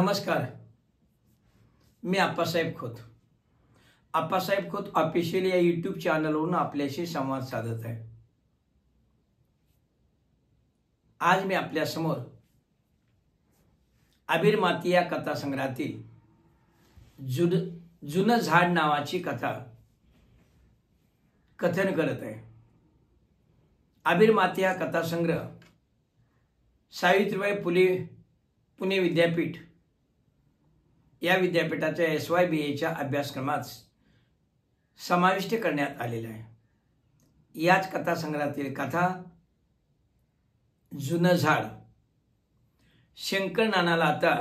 नमस्कार. मी आप्पासाहेब खोत. आप्पासाहेब खोत ऑफिशियल या यूट्यूब चॅनलवरून आपल्याशी संवाद साधत आहे. आज मी आपल्यासमोर आबीर माती या कथासंग्रहातील जुनं झाड नावाची कथा कथन करत आहे. आबीर माती हा कथासंग्रह सावित्रीबाई फुले पुणे विद्यापीठ या विद्यापीठाच्या SYBAच्या अभ्यासक्रमात समाविष्ट करण्यात आलेला आहे. याच कथासंग्रहातील कथा जुनं झाड. शंकर नानाला आता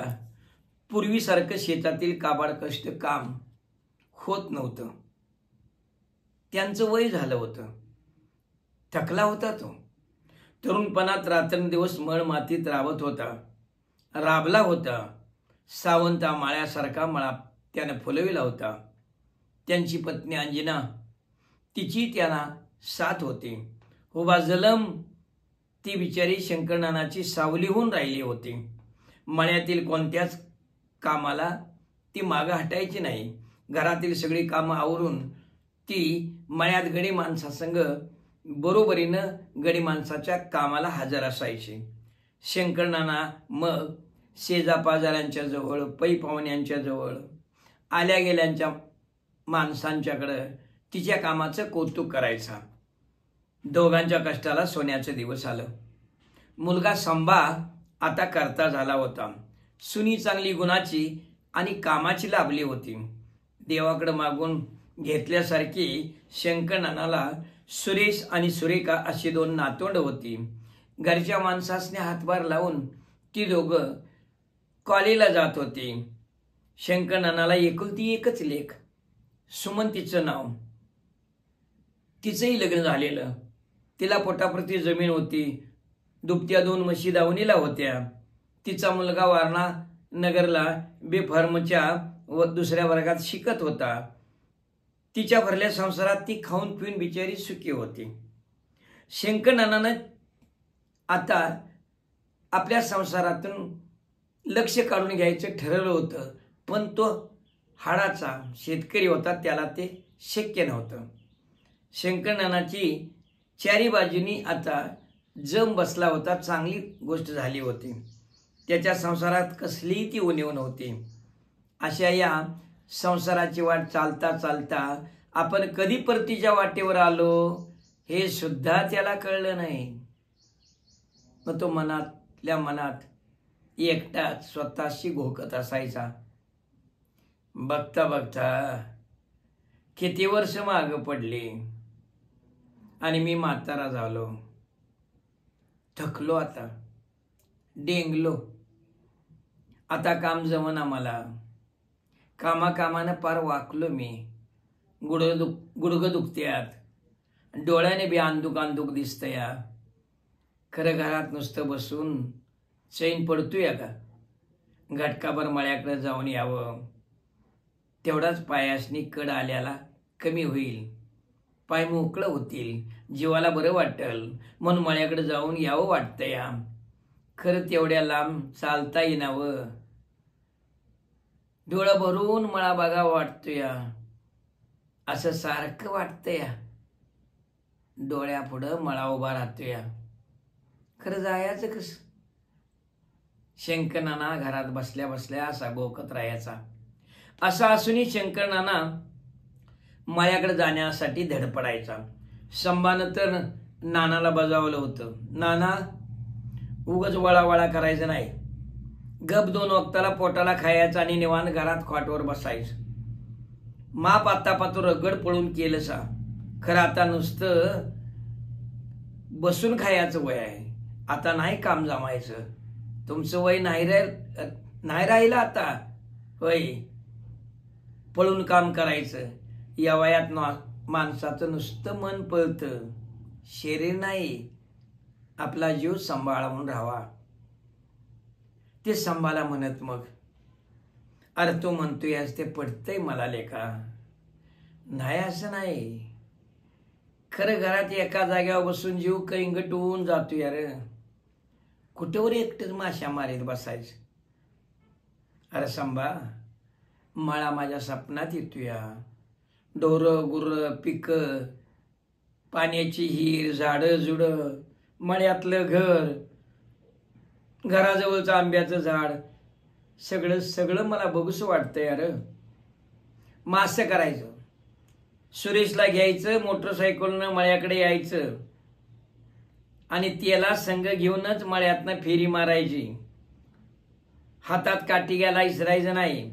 पूर्वीसारखं शेतातील काबाड कष्ट काम होत नव्हतं. त्यांचं वय झालं होतं. थकला होता तो. तरुणपणात रात्रंदिवस मळ मातीत राबत होता, राबला होता. सावंता माळ्यासारखा मळा त्यानं फुलविला होता. त्यांची पत्नी अंजना, तिची त्यांना साथ होती. उभा जलम ती बिचारी शंकरनानाची सावली होऊन राहिली होती. मळ्यातील कोणत्याच कामाला ती मागं हटायची नाही. घरातील सगळी कामं आवरून ती मळ्यात गडी माणसासंग बरोबरीनं गडी माणसाच्या कामाला हजर असायची. शंकरनाना मग शेजापाजारांच्या जवळ, पै पाहुण्यांच्या जवळ, आल्या गेल्यांच्या माणसांच्याकडं तिच्या कामाचं कौतुक करायचा. दोघांच्या कष्टाला सोन्याचं दिवस आलं. मुलगा संभा आता करता झाला होता. सुनी चांगली गुणाची आणि कामाची लाभली होती. देवाकडं मागून घेतल्यासारखी शंकरनानाला सुरेश आणि सुरेखा अशी 2 नातवंड होती. घरच्या माणसासने हातभार लावून ती दोघं कॉलेजला जात होती. शंकरनानाला एकुलती एकच लेक, सुमन तिचं नाव. तिचंही लग्न झालेलं. तिला पोटाप्रती जमीन होती. दुभत्या 2 म्हशी दावणीला होत्या. तिचा मुलगा वारणा नगरला बेफार्मच्या व 2ऱ्या वर्गात शिकत होता. तिच्या भरल्या संसारात ती खाऊन पिऊन बिचारी सुखी होती. शंकरनानानं आता आपल्या संसारातून लक्ष काढून घ्यायचं ठरवलं होतं, पण तो हाडाचा शेतकरी होता, त्याला ते शक्य नव्हतं. शंकरनानाची 4 बाजूनी आता जम बसला होता. चांगली गोष्ट झाली होती. त्याच्या संसारात कसलीही ती उणीव नव्हती. अशा या संसाराची वाट चालता चालता आपण कधी परतीच्या वाटेवर आलो हे सुद्धा त्याला कळलं नाही. मग तो मनातल्या मनात एकटाच स्वतःशी घोकत असायचा. बघता बघता किती वर्ष मागं पडली आणि मी म्हातारा झालो. थकलो, आता डेंगलो. आता काम जमना मला. कामाकामानं पार वाकलो मी. गुडघं दुखत्यात. डोळ्याने बी अंदुक अंदुक दिसतया. खरं घरात नुसतं बसून चैन पडतोय का? घटकाभर मळ्याकडे जाऊन यावं. तेवढाच पायासनी कड आल्याला कमी होईल. पाय मोकळं होतील. जीवाला बरं वाटेल म्हणून मळ्याकडे जाऊन यावं वाटतं या. खरं तेवढ्या लांब चालता येणावं. डोळं भरून मळा बघा वाटतोय असं सारखं वाटतंय. डोळ्यापुढं मळा उभा राहतोय. खरं जायचं कसं? शंकरनाना घरात बसल्या बसल्या असा बोकत राहायचा. असा असूनही शंकरनाना मळ्याकडे जाण्यासाठी धडपडायचा. संभानं तर नानाला बजावलं होतं. नाना, उगाच वळावळा करायचं नाही. गप 2 वक्ताला पोटाला खायचं आणि निवांत घरात खाटवर बसायचं. माप आत्तापातून रगड पळून केलं सा. खरं आता नुसतं बसून खायचं वय आहे. आता नाही काम जमायचं. तुमचं वय नाही राहिलं आता. होय, पळून काम करायचं. या वयात माणसाचं नुसतं मन पळतं, शरीर नाही. आपला जीव सांभाळून राहावा. ते सांभाळा म्हणत मग, अरे तो म्हणतोय आज ते पडतंय मला लेका. नाही असं नाही. खरं घरात एका जाग्यावर बसून जीव कैंगटून जातो यार. कुठेवर एकटंच माशा मारीत बसायचं. अरे संभा, मळा माझ्या स्वप्नात येतोया. ढोरं गुरं पिकं, पाण्याची हिर, झाडं झुडं, मळ्यातलं घर, घराजवळचं आंब्याचं झाड, सगळं सगळं मला बघूस वाटतंय. यार मग असं करायचं, सुरेशला घ्यायचं, मोटरसायकलनं मळ्याकडे यायचं आणि त्याला संघ घेऊनच मळ्यातनं फेरी मारायची. हातात काठी घ्यायला इसरायचं नाही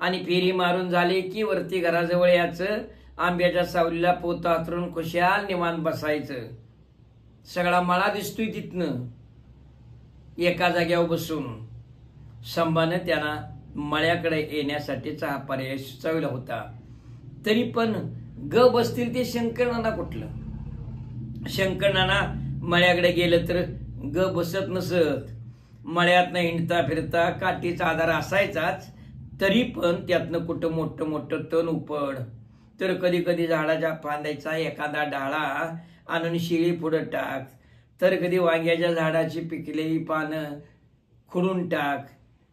आणि फेरी मारून झाली की वरती घराजवळ यायचं, आंब्याच्या सावलीला पोत हातरून खुशाल निवांत बसायचं. सगळा मळा दिसतोय तिथनं एका जाग्यावर बसून. संभानं त्यांना मळ्याकडे येण्यासाठीचा हा पर्याय सुचवला होता. तरी पण ग बसतील ते शंकरनाना कुठलं. शंकरनाना मळ्याकडे गेलं तर ग बसत नसत. मळ्यातनं हिंडता फिरता काठीचा आधार असायचाच, तरी पण त्यातनं कुठं मोठं मोठं तण उपड, तर कधी कधी झाडाच्या फांद्याचा एखादा डाळा आणून शिळी पुढं टाक, तर कधी वांग्याच्या झाडाची पिकलेली पानं खुडून टाक,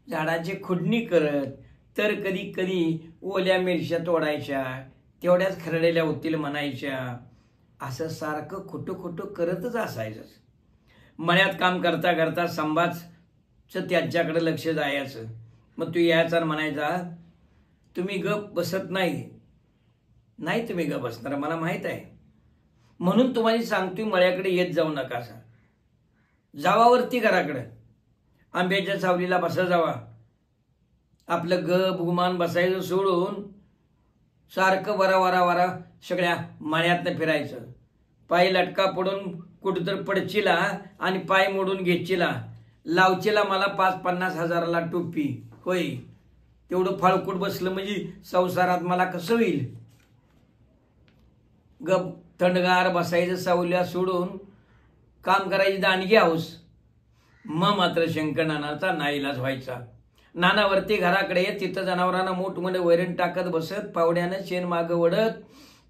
झाडाची खुडणी करत, तर कधी कधी ओल्या मिरच्या तोडायच्या, तेवढ्याच खरडेल्या होतील म्हणायच्या. असं सारखं खोटं खोटं करतच असायचं. मळ्यात काम करता करता संभाच त्यांच्याकडे लक्ष जायचं. मग तू यायचा म्हणायचा, तुम्ही गप बसत नाही. नाही तुम्ही गप बसणार, मला माहित आहे, म्हणून तुम्हाला सांगतोय मळ्याकडे येत जाऊ नका. जावावरती घराकडे आंब्याच्या सावलीला बसा जावा. आपलं गप गुमान बसायचं सोडून सारखं वरा वरा वरा सगळ्या मळ्यातनं फिरायचं. पाय लटका पडून कुठंतर पडचिला आणि पाय मोडून घेतचिला, लावचीला मला 5-50 हजाराला टोपी. होय, तेवढं फाळकूट बसलं म्हणजे संसारात मला कसं होईल. गप थंडगार बसायचं सावल्या सोडून काम करायची दांडगी हाऊस. मग मात्र शंकरनानाचा नाईलाज व्हायचा. नानावरती घराकडे तिथं जनावरांना मोठमोठे वैरण टाकत बसत, पावड्यानं शेण मागं वडत,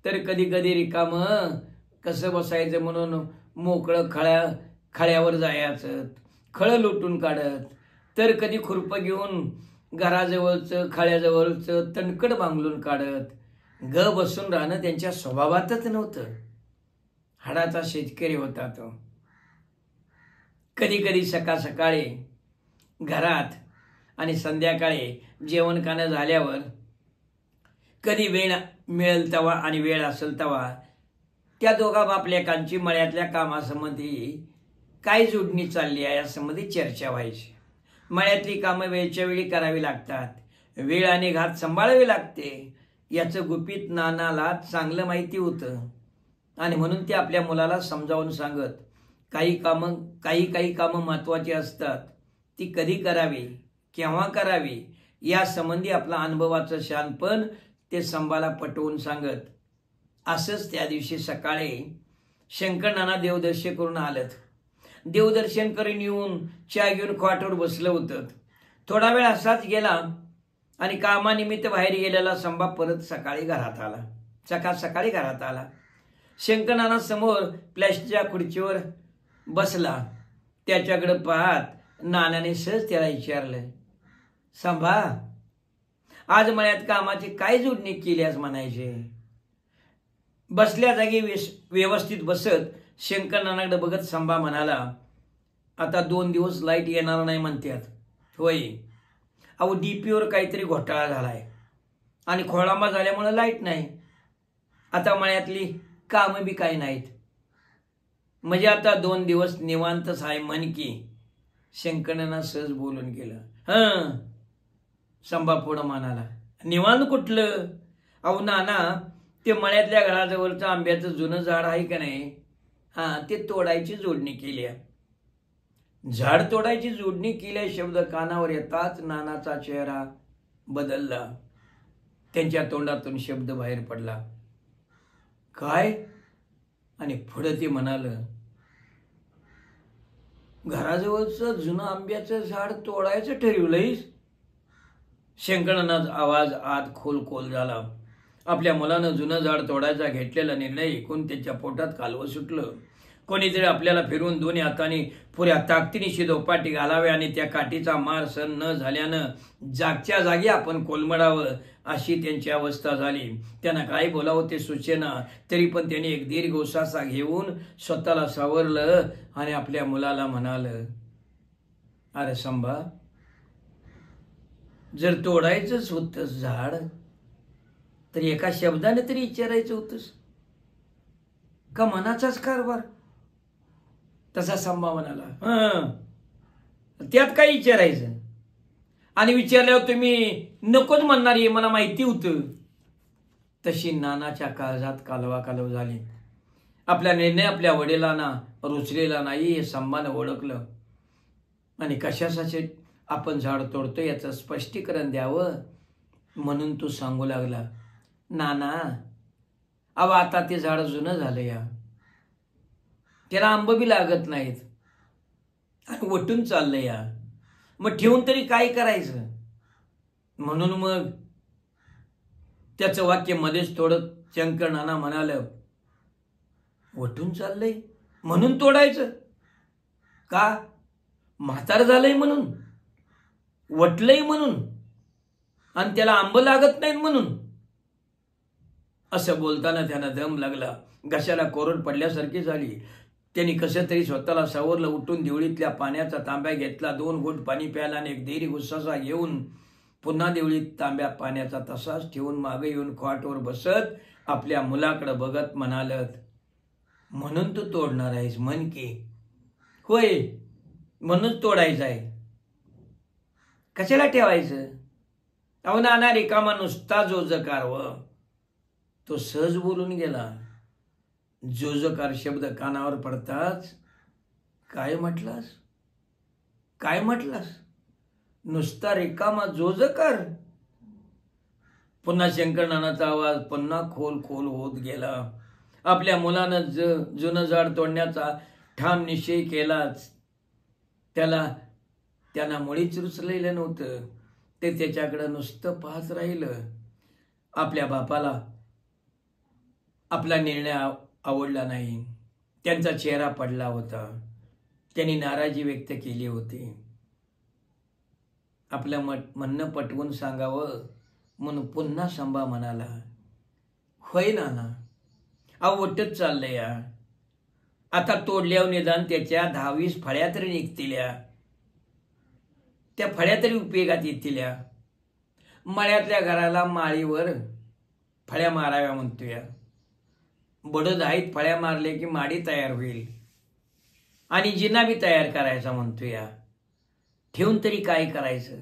तर कधी कधी रिकामं कसं बसायचं म्हणून मोकळं खळ्यावर जायचं, खळं लुटून काढत, तर कधी खुरपं घेऊन घराजवळचं खळ्याजवळचं तणकड बांगलून काढत. ग बसून राहणं त्यांच्या स्वभावातच नव्हतं. हाडाचा शेतकरी होता तो. कधी कधी सकाळी घरात आणि संध्याकाळी जेवण खाणं झाल्यावर, कधी वेळ मिळेल तवा आणि वेळ असेल तवा त्या दोघा बापलेकांची मळ्यातल्या कामासंबंधी काय जोडणी चालली आहे यासंबंधी चर्चा व्हायची. मळ्यातली कामं वेळच्या वेळी करावी लागतात, वेळ आणि घात सांभाळावी लागते, याचं गुपित नानाला चांगलं माहिती होतं. आणि म्हणून ते आपल्या मुलाला समजावून सांगत, काही कामं महत्वाची असतात, ती कधी करावी, केव्हा करावी, या संबंधी आपला अनुभवाचं शहाणपण ते संभाला पटवून सांगत. असंच त्या दिवशी सकाळी शंकरनाना देवदर्शन करून आलत. देवदर्शन करून येऊन चहा घेऊन खाटावर बसलं होतं. थोडा वेळ असाच गेला आणि कामानिमित्त बाहेर गेलेला संभा परत सकाळी घरात आला. शंकरनाना समोर प्लॅस्टिकच्या खुर्चीवर बसला. त्याच्याकडे पाहत नानाने सहज त्याला विचारलं, संभा, आज मळ्यात कामाची काय जोडणी केली आज म्हणायचे. बसल्या जागी व्यवस्थित बसत शंकरनानाकडे बघत संभा म्हणाला, आता 2 दिवस लाईट येणार नाही म्हणतात. होय, अहो डीपीवर काहीतरी घोटाळा झालाय आणि खोळंबा झाल्यामुळे लाईट नाही. आता मळ्यातली कामं बी काही नाहीत, म्हणजे आता 2 दिवस निवांतच आहे म्हण की. शंकरनाना सहज बोलून गेलं. संभा पुढं म्हणाला, निवांत कुठलं. अहो नाना, ते मळ्यातल्या घराजवळचं आंब्याचं जुनं झाड आहे का नाही, ते तोडायची जोडणी केली आहे. झाड तोडायची जोडणी केल्या शब्द कानावर येताच नानाचा चेहरा बदलला. त्यांच्या तोंडातून शब्द बाहेर पडला, काय. आणि पुढे ते म्हणालं, घराजवळचं जुनं आंब्याचं झाड तोडायचं ठरवलंयस. शंकरनानाचा आवाज आत खोल झाला. आपल्या मुलानं जुनं झाड तोडायचा घेतलेला निर्णय ऐकून त्याच्या पोटात कालवं सुटलं. कोणीतरी आपल्याला फिरवून दोन्ही हाताने पुऱ्या ताकदीनिशी धोपाटी घालावे आणि त्या काठीचा मार सहन न झाल्यानं जागच्या जागी आपण कोलमडावं अशी त्यांची अवस्था झाली. त्यांना काय बोलावं ते सुचेना. तरी पण त्यांनी एक दीर्घ उसासा घेऊन स्वतःला सावरलं आणि आपल्या मुलाला म्हणालं, अरे संभा, जर तोडायचंच होतं झाड तर एका शब्दाने तरी विचारायचं होतंस का मनाचाच कारभार? तसा संभा म्हणाला, त्यात काय विचारायचं? आणि विचारल्यावर तुम्ही नकोच म्हणणार हे मला माहिती होतं. तशी नानाच्या काळजात कालवाकालव झाली. आपला निर्णय आपल्या वडिलांना रुचलेला नाही हे संभानं ओळखलं आणि कशासाठी आपण झाड तोडतो याचं स्पष्टीकरण द्यावं म्हणून तो सांगू लागला, नाना, अहो आता ते झाड जुनं झालं या, त्याला आंब बी लागत नाहीत आणि वटून चाललं या, मग ठेवून तरी काय करायचं? म्हणून मग त्याचं वाक्य मध्येच तोडत शंकर नाना म्हणालं, वटून चाललंय म्हणून तोडायचं का? म्हातार झालंय म्हणून, वटलंय म्हणून, आणि त्याला आंब लागत नाहीत म्हणून? असं बोलताना त्यांना दम लागला, घशाला कोरड पडल्यासारखी झाली. त्यांनी कसं तरी स्वतःला सावरलं. उठून देवळीतल्या पाण्याचा तांब्या घेतला, 2 घोट पाणी प्यायला आणि एक दीर्घ उसासा घेऊन पुन्हा देवळीत तांब्या पाण्याचा तसाच ठेवून मागे येऊन खाटवर बसत आपल्या मुलाकडे बघत म्हणालत, म्हणून तू तोडणार आहेस म्हण की? होय, म्हणून तोडायचं आहे. कशाला ठेवायचं? अहो नाना, रिकामा नुसता जोजकार व तो सहज बोलून गेला. जोजकार शब्द कानावर पडताच, काय म्हटलास? काय म्हटलास? नुसता रिकामा जोजकार? पुन्हा शंकर नानाचा आवाज पुन्हा खोल खोल होत गेला. आपल्या मुलानं जुनं झाड तोडण्याचा ठाम निश्चय केलाच. त्यांना मुळीच रुचलेलं नव्हतं. ते त्याच्याकडे नुसतं पाहत राहिलं. आपल्या बापाला आपला निर्णय आवडला नाही. त्यांचा चेहरा पडला होता. त्यांनी नाराजी व्यक्त केली होती. आपलं म्हणणं पटवून सांगावं म्हणून पुन्हा संभा म्हणाला, होय नाना, अहो वटच चाललंय या, आता तोडल्यावर निदान त्याच्या 10-20 फळ्या तरी निघतील या, त्या फळ्या तरी उपयोगात येतील या. मळ्यातल्या घराला माळीवर फळ्या माराव्या म्हणतोय. बडद आहेत, फळ्या मारले की माडी तयार होईल आणि जिना बी तयार करायचा म्हणतोय. ठेवून तरी काय करायचं?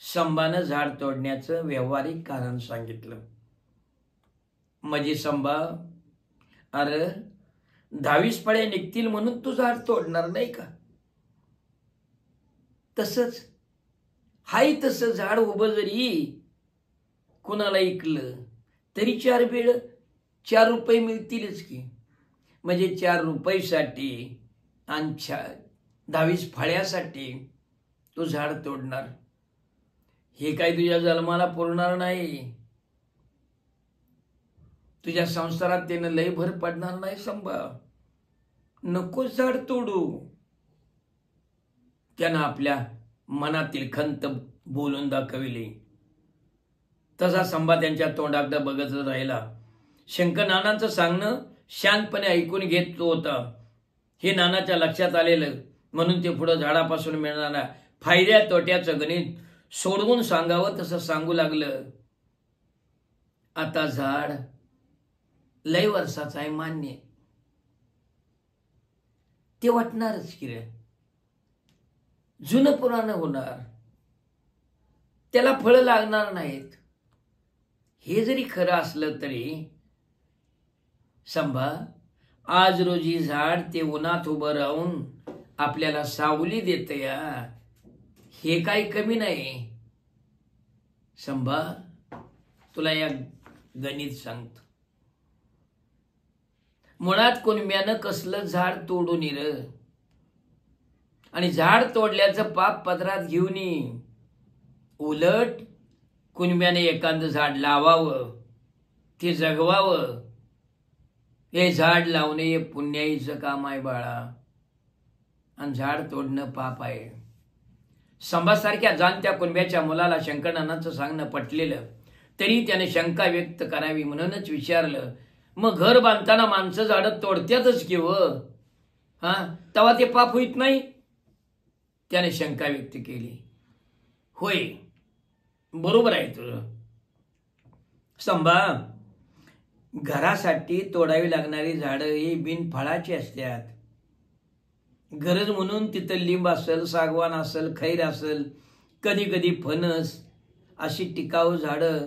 संभानं झाड तोडण्याचं व्यावहारिक कारण सांगितलं. म्हणजे संभा, अरे 10-20 फळ्या निघतील म्हणून तू झाड तोडणार नाही का? तसंच हाय तसं झाड उभं जरी कुणाला ऐकलं तरी 4 रुपये मिळतीलच की. म्हणजे 4 रुपयासाठी आणि 10-20 फळ्यासाठी तू झाड तोडणार? हे काय तुझ्या जन्माला पुरणार नाही. तुझ्या संसारात त्यानं लय भर पडणार नाही संभा. नको झाड तोडू. त्यानं आपल्या मनातील खंत बोलून दाखविली. तसा संभा त्यांच्या तोंडाकडे बघतच राहिला. शंकर नानांचं सांगणं शांतपणे ऐकून घेत होता. हे नानाच्या लक्षात आलेलं म्हणून ते पुढे झाडापासून मिळणाऱ्या फायद्या तोट्याचं गणित सोडवून सांगावं तसं सांगू लागलं. आता झाड लय वर्षाचं आहे मान्य, ते वाटणारच की रे, जुनं पुराण होणार, त्याला फळं लागणार नाहीत. हे जरी खरं असलं तरी संभा, आज रोजी झाड ते उन्हात उभं राहून आपल्याला सावली देतं या, हे काही कमी नाही. संभा, तुला या गणित सांगतो. मुळात कुणब्यानं कसलं झाड तोडून र, आणि झाड तोडल्याचं पाप पदरात घेऊन उलट कुणब्याने एखादं झाड लावावं, ते जगवावं, हे झाड लावणे हे पुण्याईचं काम आहे बाळा, आणि झाड तोडणं पाप आहे. संभासारख्या जाणत्या कुणब्याच्या मुलाला शंकरनानांचं सांगणं पटलेलं, तरी त्याने शंका व्यक्त करावी म्हणूनच विचारलं, मग घर बांधताना माणसं झाडं तोडत्यातच की व, हा तेव्हा ते पाप होईत नाही? त्याने शंका व्यक्त केली. होय, बरोबर आहे तुझं संभा. घरासाठी तोडावी लागणारी झाडं ही बिनफळाची असतात. गरज म्हणून तिथं लिंब असेल, सागवान असेल, खैर असेल, कधी कधी फणस, अशी टिकाऊ झाडं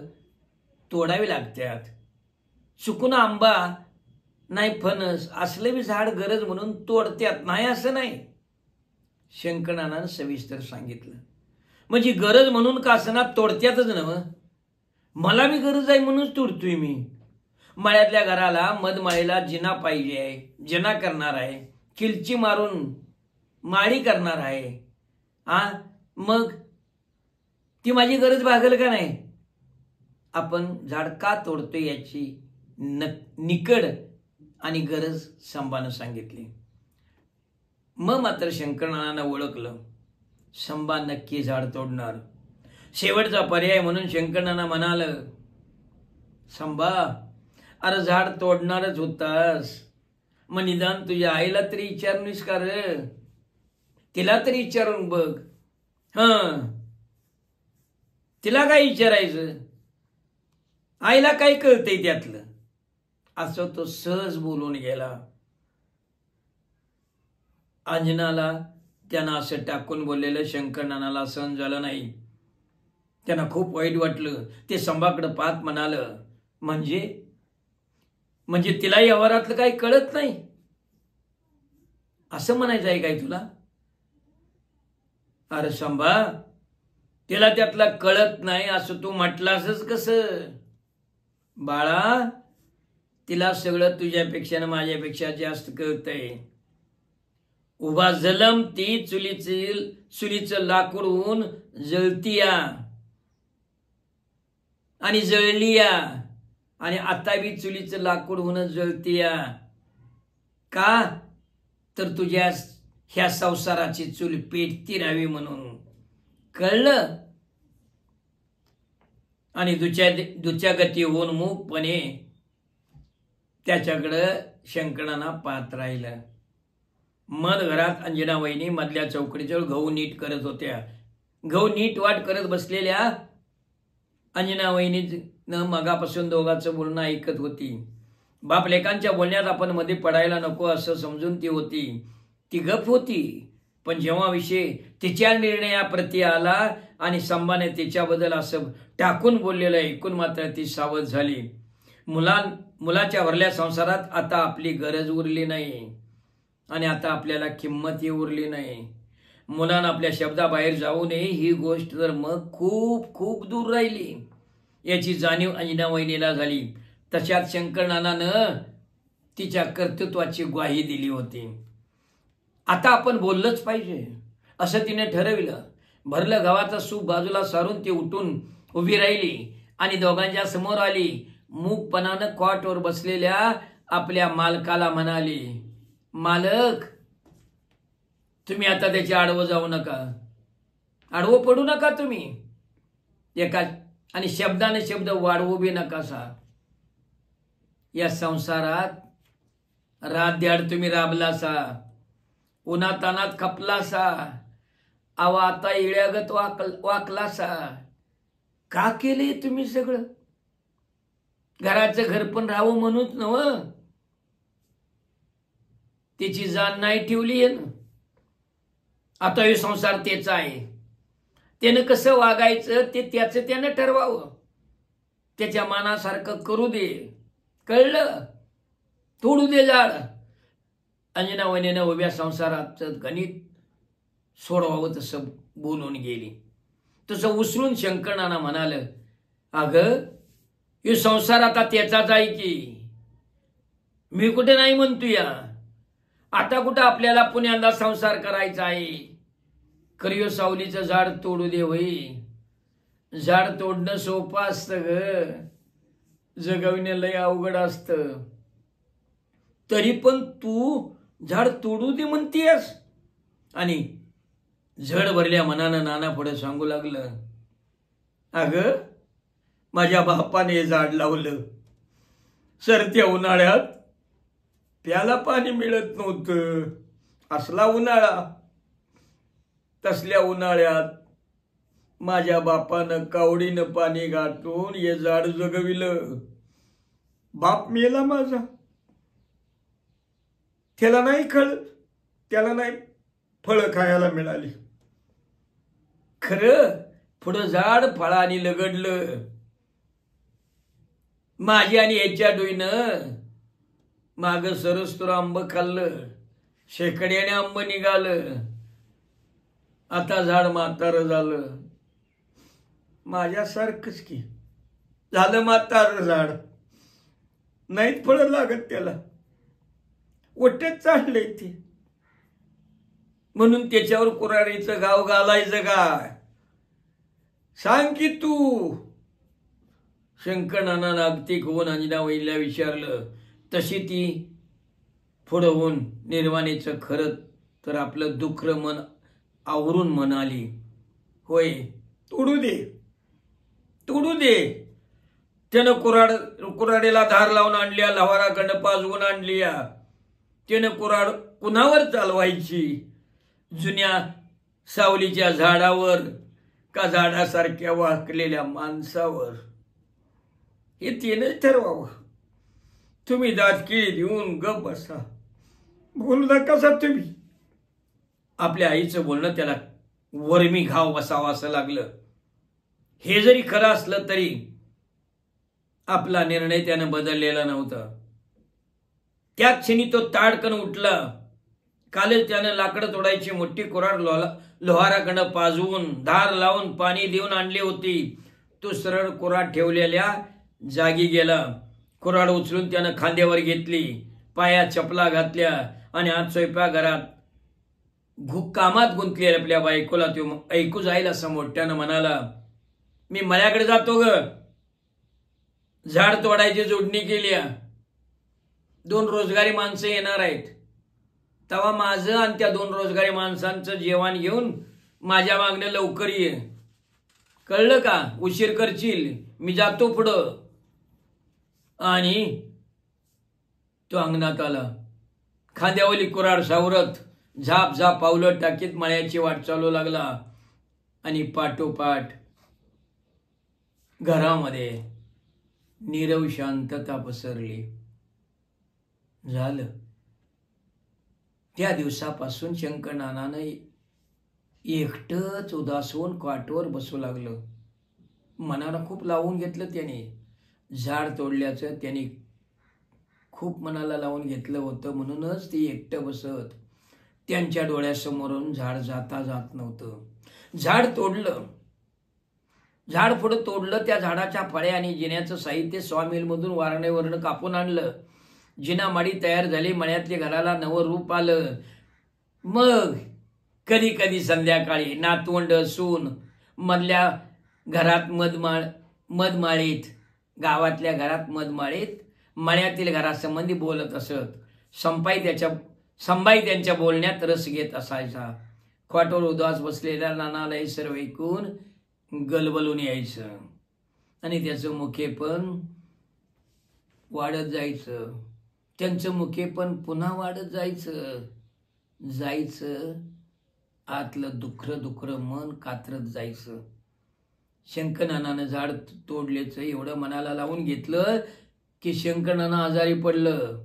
तोडावी लागतात. चुकून आंबा नाही फणस असलं बी झाड गरज म्हणून तोडत्यात, नाही असं नाही. शंकरनानानं सविस्तर सांगितलं. म्हणजे गरज म्हणून का असना तोडत्यातच नव. मला बी गरज आहे म्हणूनच तोडतोय मी. मळ्यातल्या घराला मधमाळीला जिना पाहिजे आहे, जिना करणार आहे, किलची मारून माळी करणार आहे, मग ती माझी गरज भागल का नाही? आपण झाड का तोडतोय याची निकड आणि गरज संभानं सांगितली. मग मात्र शंकरनानांना ओळखलं, संभा नक्की झाड तोडणार. शेवटचा पर्याय म्हणून शंकरनाना म्हणाल, संभा अरे झाड तोडणारच होतास, मग निदान तुझ्या आईला तरी विचारूनच का रे? तिला तरी विचारून बघ. तिला काय विचारायचं? आईला काय कळतंय त्यातलं? असं तो सहज बोलून गेला. अंजनाला त्यांना असं टाकून बोललेलं शंकरनानाला सहन झालं नाही. त्यांना खूप वाईट वाटलं. ते संभाकडे पाहत म्हणाल, म्हणजे तिला व्यवहारातलं काही कळत नाही असं म्हणायचं आहे काय तुला? अरे संभा, तिला त्यातला कळत नाही असं तू म्हटलासच कसं? बाळा, तिला सगळं तुझ्यापेक्षा माझ्यापेक्षा जास्त कळतंय. उभा जलम ती चुलीचं लाकूड होऊन जळतीया आणि जळलीया, आणि आता बी चुलीचं लाकूड होऊन जळतीया. का तर तुझ्या ह्या संसाराची चूल पेटती राहावी म्हणून. कळलं? आणि दुचागती होऊन मूकपणे त्याच्याकडं शंकरनाना पाहत राहिलं. मध घरात अंजना वहिनी मधल्या चौकडीजवळ गहू नीट करत होत्या. गहू नीट वाट करत बसलेल्या अंजना वहिनीनं मगापासून दोघांचं बोलणं ऐकत होती. बाप लेकांच्या बोलण्यात आपण मध्ये पडायला नको असं समजून ती होती. ती गप होती, पण जेव्हा विषय तिच्या निर्णयाप्रती आला आणि संभाने तिच्याबद्दल असं टाकून बोललेलं ऐकून मात्र ती सावध झाली. मुलाच्या भरल्या संसारात आता आपली गरज उरली नाही आणि आता आपल्याला किंमतही उरली नाही. मुलानं आपल्या शब्दाबाहेर जाऊ नये ही गोष्ट तर मग खूप खूप दूर राहिली याची जाणीव अंजना वहिनीला झाली. तशात शंकरनानानं तिच्या कर्तृत्वाची ग्वाही दिली होती. आता आपण बोललंच पाहिजे असं तिने ठरविलं. भरलं गावाचा सूप बाजूला सारून ती उठून उभी राहिली आणि दोघांच्या समोर आली. मूकपणानं कॉटवर बसलेल्या आपल्या मालकाला म्हणाली, मालक, तुम्ही आता त्याचे आडवं जाऊ नका, आडवं पडू नका तुम्ही एका, आणि शब्दाने शब्द वाढवू बी नकासा. या संसारात रात तुम्ही राबलासा, उन्हातानात खपलासा, आवा आता इळ्यागत वाकलासा. का केले तुम्ही सगळं? घराचं घर पण राहावं म्हणूच नव, त्याची जाण नाही ठेवली आहे ना. आता हे संसार त्याचा आहे, त्यानं कसं वागायचं ते त्याचं त्यानं ठरवावं, त्याच्या मनासारखं करू दे. कळलं? तोडू दे झाड. अंजना वहिनीनं उभ्या संसाराचं गणित सोडवावं तसं बोलून गेली. तसं उचलून शंकरनाना म्हणाल, अगं हे संसार आता त्याचाच आहे की, मी कुठे नाही म्हणतोय. आता कुठं आपल्याला पुण्याला संसार करायचा आहे. करियो सावलीचं झाड तोडू दे होई. झाड तोडणं सोपं असतं ग, जगविणं लय अवघड असतं. तरी पण तू झाड तोडू दे म्हणतीयस. आणि झड भरल्या मनानं नाना पुढे सांगू लागलं, अगं माझ्या बापाने झाड लावलं. सरत्या उन्हाळ्यात प्याला पाणी मिळत नव्हतं, असला उन्हाळा. तसल्या उन्हाळ्यात माझ्या बापानं कावडीनं पाणी गाठून हे झाड जगविलं. बाप मेला माझा, त्याला नाही कळत, त्याला नाही फळं खायला मिळाली. खरं पुढं झाड फळाने लगडलं. माझी आणि याच्या डोईनं माग सरस्तुर आंब खाल्लं, शेकड्याने आंब निघालं. आता झाड म्हातारं झालं. माझ्यासारखंच की झालं म्हातारं झाड, नाहीत फळं लागत त्याला, ओट्यात चाललंय ते. म्हणून त्याच्यावर कुऱ्हाडीचं गाव घालायचं काय? सांग की तू. शंकर नाना अगतिक होऊन अंजनाबाईला विचारलं. तशी ती पुढं होऊन निर्वाणीचं खरं तर आपलं दुःख मन आवरून म्हणाली, होय तोडू दे, तोडू दे. त्यानं कुऱ्हाडीला धार लावून आणल्या, लव्हाराकडं पाजवून आणल्या. त्यानं कुऱ्हाड कुणावर चालवायची? जुन्या सावलीच्या झाडावर का झाडासारख्या वाकलेल्या माणसावर? हे त्यानंच ठरवावं. तुम्ही दातकिळी देऊन गप बसा, बोलू नका तुम्ही. आपल्या आईचं बोलणं त्याला वर्मी घाव बसावं असं लागलं. हे जरी खरं असलं तरी आपला निर्णय त्यानं बदललेला नव्हता. त्या क्षणी तो ताडकन उठला. कालच त्यानं लाकडं तोडायची मोठी कुऱ्हाड लोहाराकडं पाजवून धार लावून पाणी देऊन आणली होती. तो सरळ कुऱ्हाड ठेवलेल्या जागी गेला. कुऱ्हाड उचलून त्यानं खांद्यावर घेतली, पायात चपला घातल्या आणि आज स्वयंपाकघरात कामात गुंतलेल्या आपल्या बायकोला तो ऐकू जाईल असं मोठ्यानं म्हणाला, मी मळ्याकडे जातो ग. झाड तोडायची जोडणी केली. 2 रोजगारी माणसं येणार आहेत. तेव्हा माझं आणि त्या 2 रोजगारी माणसांचं जेवण घेऊन माझ्या मागणं लवकर ये, कळलं का? उशीर करशील, मी जातो पुढं. आणि तो अंगणात आला. खांद्यावली कुऱ्हाड सावरत झाप झाप पावलं टाकीत मळ्याची वाट चालू लागला. आणि पाठोपाठ घरामध्ये नीरव शांतता पसरली. झालं. त्या दिवसापासून शंकर नानानं एकटंच उदास होऊन काठवर बसू लागलं. मनाला खूप लावून घेतलं त्याने. झाड तोडल्याचं त्याने खूप मनाला लावून घेतलं होतं. म्हणूनच ते एकटं बसत. त्यांच्या डोळ्यासमोरून झाड जाता जात नव्हतं. झाड तोडलं. झाड पुढं तोडलं. त्या झाडाच्या फळ्या आणि जिन्याचं साहित्य सॉमिलमधून वारणेवरनं कापून आणलं. जिना माडी तयार झाली. मळ्यातले घराला नवं रूप आलं. मग कधी कधी संध्याकाळी नातवंड सून मधल्या घरात मधमाळीत, गावातल्या घरात मधमाळीत मळ्यातील घरासंबंधी बोलत असत. संबाई त्यांच्या बोलण्यात रस घेत असायचा. खाटवर उदास बसलेल्या नानाला हे सर्व ऐकून गलबलून यायचं आणि त्याचं मुखेपण वाढत जायचं. त्यांचं मुखेपण पुन्हा वाढत जायचं. आतलं दुखरं मन कात्रत जायचं. शंकर नानानं झाड तोडल्याचं एवढं मनाला लावून घेतलं की शंकर नाना आजारी पडलं.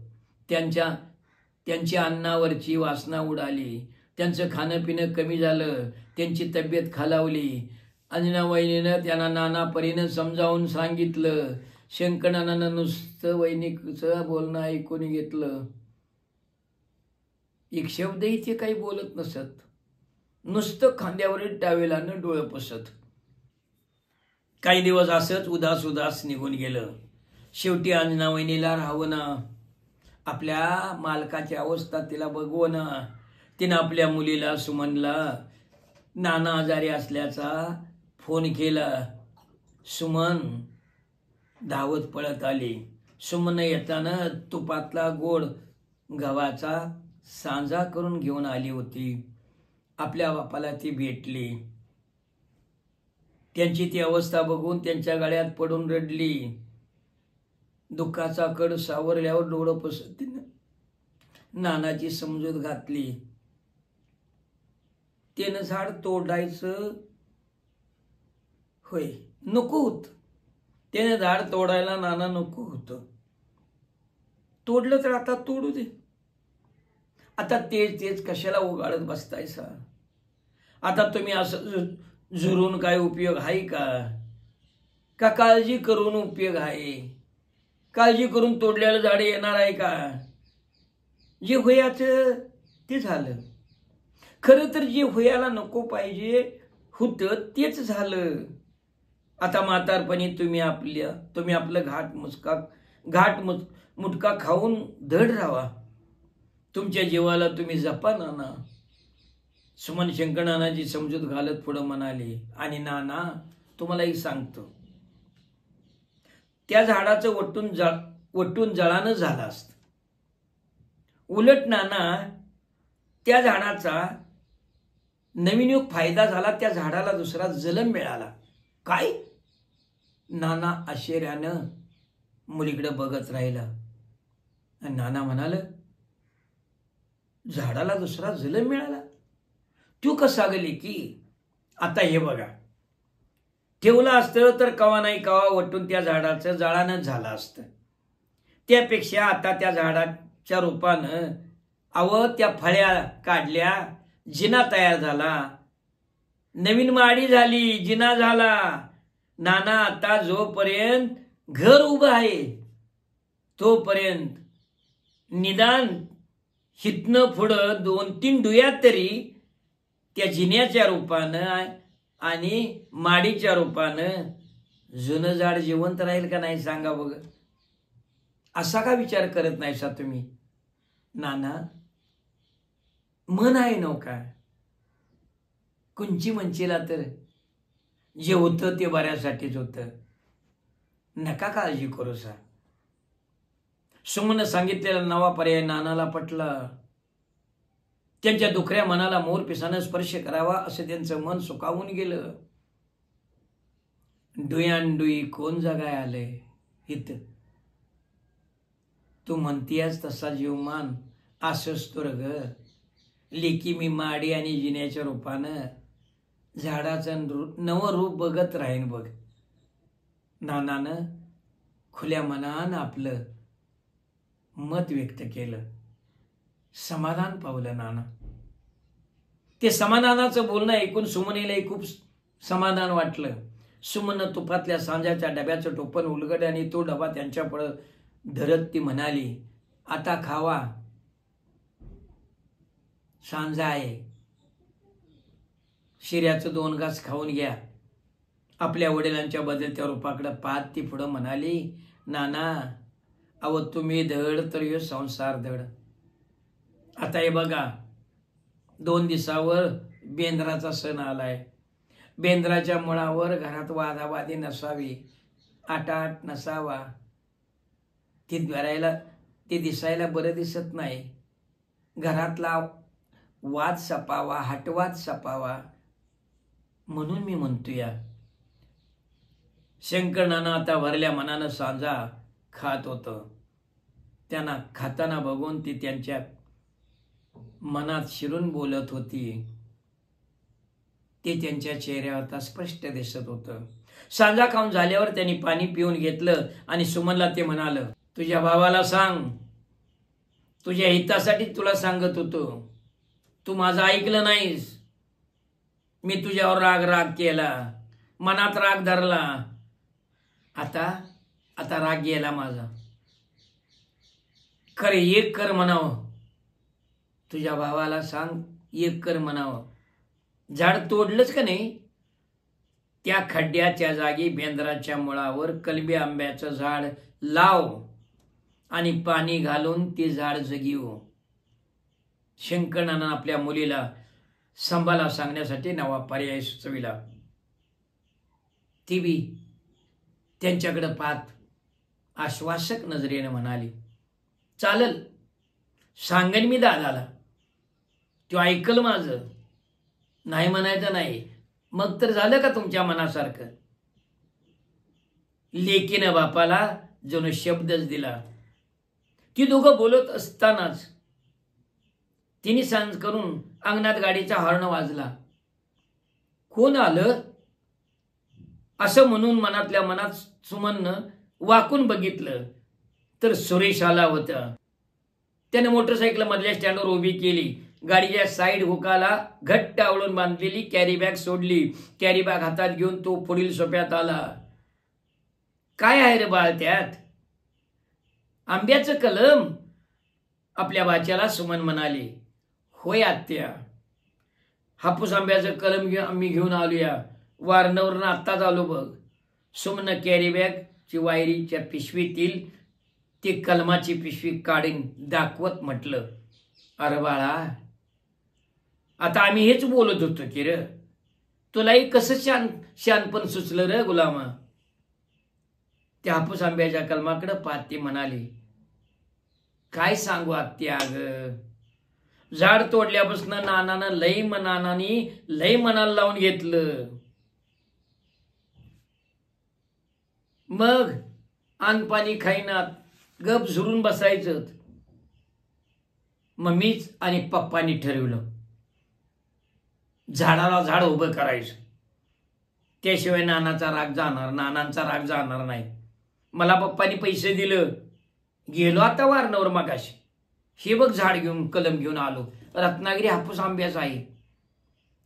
त्यांची अन्नावरची वासना उडाली. त्यांचं खाणं पिणं कमी झालं. त्यांची तब्येत खालावली. अंजनाबाईनं त्यांना नाना परीनं समजावून सांगितलं. शंकर नानानं नुसतं वैनिकचं बोलणं ऐकून घेतलं. एक शब्दही ते काही बोलत नसत. नुसतं खांद्यावरील टावेलानं डोळं पुसत. काही दिवस असंच उदास निघून गेलं. शेवटी अंजनाबाईला राहवना. आपल्या मालकाची अवस्था तिला बघवना. तिनं आपल्या मुलीला सुमनला नाना आजारी असल्याचा फोन केला. सुमन धावत पळत आली. सुमन येताना तुपातला गोड गव्हाचा सांजा करून घेऊन आली होती. आपल्या बापाला ती भेटली. त्यांची ती अवस्था बघून त्यांच्या गळ्यात पडून रडली. दुःखाचा कड सावरल्यावर डोळं पुसत तिनं नानाची समजूत घातली. त्यानं झाड तोडायचं होय नको होत. त्याने झाड तोडायला नाना नको होतं. तोडलं तर आता तोडू दे. आता तेच कशाला उगाळत बसतायसा. आता तुम्ही असं झुरून काय उपयोग आहे का काळजी करून उपयोग आहे. काळजी करून तोडलेलं झाड येणार आहे का. जे होयाचं ते झालं. खरं तर जे होयाला नको पाहिजे होतं तेच झालं. आता म्हातारपणी तुम्ही आपलं घाट मुटका खाऊन धड राहा. तुमच्या जीवाला तुम्ही जपा नाना. सुमन शंकर नानाची समजूत घालत पुढं म्हणाले. आणि नाना तुम्हालाही सांगतो, त्या झाडाचं वटून जळानं झालं असतं. उलट नाना त्या झाडाचा नवीन योग फायदा झाला. त्या झाडाला दुसरा जलम मिळाला. काय. नाना आश्चर्यानं मुलीकडे बघत राहिला. आणि नाना म्हणाल, झाडाला दुसरा जलम मिळाला. तू कसा गेली की. आता हे बघा, ठेवलं असतं तर कवा नाही कवा वटून त्या झाडाचं जाळानच झालं असतं. त्यापेक्षा आता त्या झाडाच्या रूपानं त्या फळ्या काढल्या, जिना तयार झाला, नवीन माडी झाली, जिना झाला. नाना आता जोपर्यंत घर उभं आहे तोपर्यंत निदान हितनं पुढं 2-3 डुयात तरी त्या जिन्याच्या रूपानं आणि माडीच्या रूपानं जुनं झाड जिवंत राहील का नाही सांगा बघ. असा का विचार करत नाहीसा तुम्ही. नाना मन आहे नव्हता. कुंची म्हणशीला तर जे होतं ते बऱ्यासाठीच होतं. नका काळजी करू सा. सुमन सांगितलेला नवा पर्याय नानाला पटला. त्यांच्या दुखऱ्या मनाला मोरपिसानं स्पर्श करावा असं त्यांचं मन सुकावून गेलं. डुयानडुई कोण जगाय आलंय इथं. तू म्हणतीयास तसा जीवमान असंच तर ग. लेकी मी माडी आणि जिन्याच्या रूपानं झाडाचं नवं रूप बघत राहीन बघ. नानानं खुल्या मनानं आपलं मत व्यक्त केलं. समाधान पावलं नाना. ते समाधानाचं बोलणं ऐकून सुमनेलाही खूप समाधान वाटलं. सुमन तुपातल्या सांजाच्या डब्याचं टोपण उलगडलं आणि तो डबा त्यांच्या पुढं धरत ती म्हणाली, आता खावा, सांजा आहे. शिऱ्याचं 2 घास खाऊन घ्या. आपल्या वडिलांच्या बदलत्या रूपाकडे पाहत ती पुढं म्हणाली, नाना तुम्ही धड तर यो संसार धड. आता हे बघा, 2 दिवसावर बेंद्राचा सण आलाय. बेंद्राच्या मुळावर घरात वादावादी नसावी, आटाट नसावा. ते दिसायला बरं दिसत नाही. घरातला वाद सपावा, हटवाद सपावा म्हणून मी म्हणतोया. शंकर नाना आता भरल्या मनानं सांजा खात होतं. त्यांना खाताना बघून ती त्यांच्या मनात शिरून बोलत होती. ते त्यांच्या चेहऱ्यावर आता स्पष्ट दिसत होतं. सांजा खाऊन झाल्यावर त्यांनी पाणी पिऊन घेतलं आणि सुमनला ते म्हणालं, तुझ्या भावाला सांग, तुझ्या हितासाठी तुला सांगत होतो. तू माझं ऐकलं नाहीस. मी तुझ्यावर राग केला, मनात राग धरला. आता राग गेला माझा. खरे एक कर म्हणावं. तुझ्या भावाला सांग, एक कर म्हणावं. झाड तोडलंच का नाही, त्या खड्ड्याच्या जागी बेंद्राच्या मुळावर कलमी आंब्याचं झाड लाव आणि पाणी घालून ते झाड जगीव. शंकरनानं आपल्या मुलीला संभाला सांगण्यासाठी नवा पर्याय सुचविला. ती बी त्यांच्याकडे पाहत आश्वासक नजरेने म्हणाली, चालल, सांगेन मी दादाला, तो ऐकल माझं, नाही म्हणायचं नाही. मग तर झालं का तुमच्या मनासारखं? लेकीनं बापाला जणू शब्दच दिला. ती दोघं बोलत असतानाच तिने सांज करून अंगणात गाडीचा हॉर्न वाजला. कोण आलं असं म्हणून मनातल्या मनात सुमननं वाकून बघितलं तर सुरेश आला होता. त्याने मोटरसायकल मधल्या स्टँडवर उभी केली. गाडीच्या साईड हुकाला घट्ट आवळून बांधलेली कॅरी बॅग सोडली. कॅरी बॅग हातात घेऊन तो पुढील सोप्यात आला. काय आहे रे बाळ त्यात? आंब्याचं कलम, आपल्या बाच्याला सुमन म्हणाली. होय आत्या, हापूस आंब्याचं कलम आम्ही घेऊन आलोया, वारणवरून आत्ताच आलो बघ. सुमन कॅरी बॅगची वायरीच्या पिशवीतील ती कलमाची पिशवी काढून दाखवत म्हटलं, अरे बाळा, आता आम्ही हेच बोलत होतो की र, तुलाही कसं शानपण सुचलं र गुलामा. त्या हापूस आंब्याच्या कलमाकडे पाहत ती म्हणाली, काय सांगू आत्या, अगं झाड तोडल्यापासून नानानं लई मनाला लावून घेतलं. मग अन्न खाईनात गप झुरून बसायचं. मम्मीच आणि पप्पांनी ठरवलं झाडाला झाड उभं करायचं, त्याशिवाय नानांचा राग जाणार नाही. मला पप्पांनी पैसे दिलं, गेलो आता वारणवर मगाशी, हे बघ झाड घेऊन कलम घेऊन आलो. रत्नागिरी हापूस आंब्याचा आहे.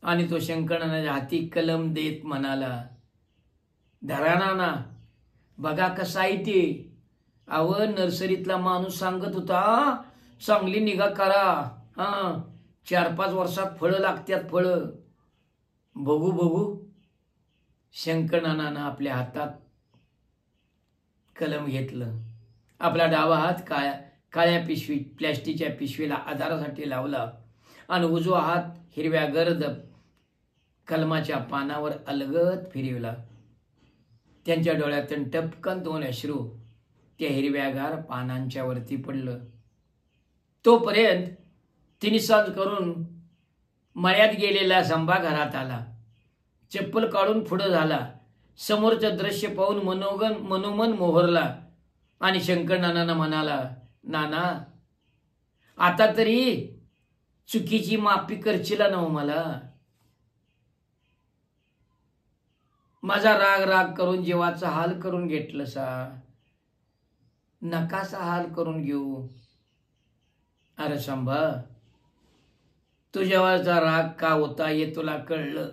आणि तो शंकरनानाच्या हाती कलम देत म्हणाला, धरा नाना, बघा कसं आहे ते. अव नर्सरीतला माणूस सांगत होता, चांगली निगा करा, 4-5 वर्षात फळं लागतात, फळं. बघू. शंकरनानानं आपल्या हातात कलम घेतलं. आपला डावा हात काळ्या पिशवी प्लॅस्टिकच्या पिशवीला आधारासाठी लावला आणि उजवा हात हिरव्या गर्द कलमाच्या पानावर अलगद फिरवला. त्यांच्या डोळ्यातून टपकन 2 अश्रू त्या हिरव्यागार पानांच्या वरती पडलं. तोपर्यंत तिने सांज करून मळ्यात गेलेला संभा घरात आला. चप्पल काढून पुढं झाला. समोरचं दृश्य पाहून मनोमन मोहरला आणि शंकरनानांना म्हणाला, नाना, आता तरी चुकीची माफी करशीला ना मला. माझा राग करून जीवाचा हाल करून घेतलं सा, नकासा हाल करून घेऊ. अरे संभा, तुझ्यावरचा राग का होता हे तुला कळलं,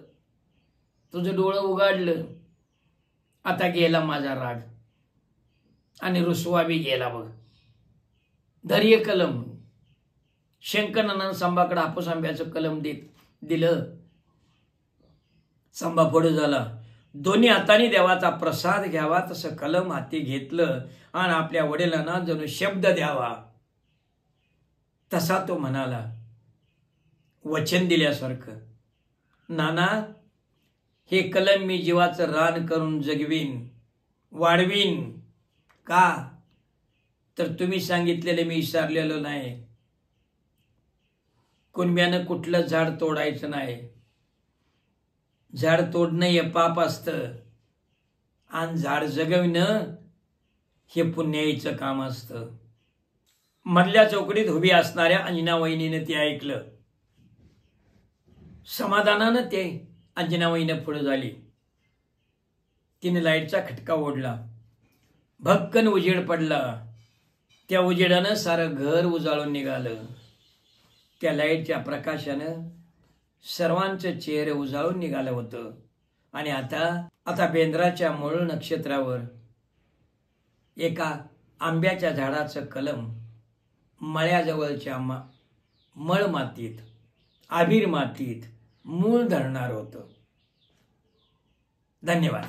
तुझं डोळं उघडलं. आता गेला माझा राग आणि रुसवा बी गेला बघ. धैर्य कलम. शंकरनानानं संभाकडे हापूस आंब्याचं कलम दिलं. संभा पुढे झाला. दोन्ही हाताने देवाचा प्रसाद घ्यावा तसं कलम हाती घेतलं आणि आपल्या वडिलांना जणू शब्द द्यावा तसा तो म्हणाला, वचन दिल्यासारखं, नाना, हे कलम मी जीवाचं रान करून जगवीन, वाढवीन. का तर तुम्ही सांगितलेले मी विसरलेलो नाही. कुणब्यानं कुठलं झाड तोडायचं नाही. झाड तोडणं हे पाप असतं आणि झाड जगविणं हे पुण्याईचं काम असतं. मधल्या चौकडीत उभी असणाऱ्या अंजनावहिनीने ते ऐकलं. समाधानानं ते अंजनावहिनीने पुढे झाली. तिने लाईटचा खटका ओढला. भक्कन उजेड पडला. त्या उजेडानं सारं घर उजाळून निघालं. त्या लाईटच्या प्रकाशानं सर्वांचं चेहरे उजाळून निघालं होतं. आणि आता बेंद्राच्या मूळ नक्षत्रावर एका आंब्याच्या झाडाचं कलम मळ्याजवळच्या मळ मातीत, आभीर मातीत मूळ धरणार होतं. धन्यवाद.